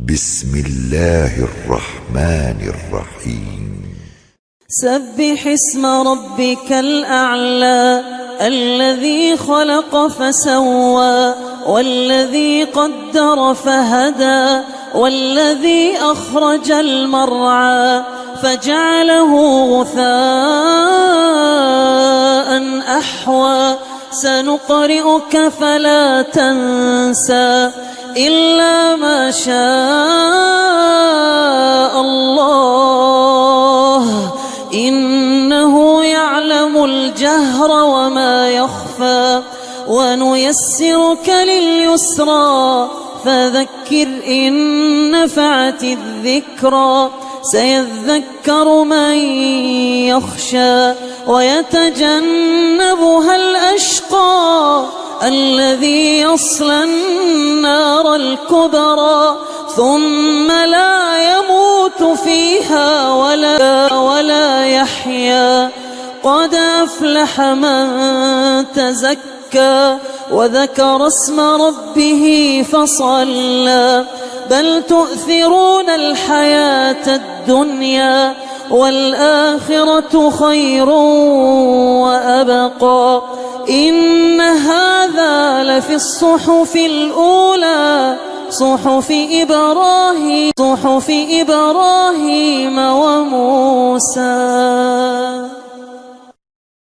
بسم الله الرحمن الرحيم. سبح اسم ربك الأعلى الذي خلق فسوى والذي قدر فهدى والذي أخرج المرعى فجعله غثاء أحوى سنقرئك فلا تنسى إلا ما شاء الله إنه يعلم الجهر وما يخفى ونيسرك لليسرى فذكر إن نفعت الذكرى سيذكر من يخشى ويتجنبها الأشقى الذي يصلى النار الكبرى ثم لا يموت فيها ولا يحيا قد أفلح من تزكى وذكر اسم ربه فصلى بل تؤثرون الحياة الدنيا والآخرة خير وأبقى إن هذا لفي الصحف الأولى صحف إبراهيم وموسى.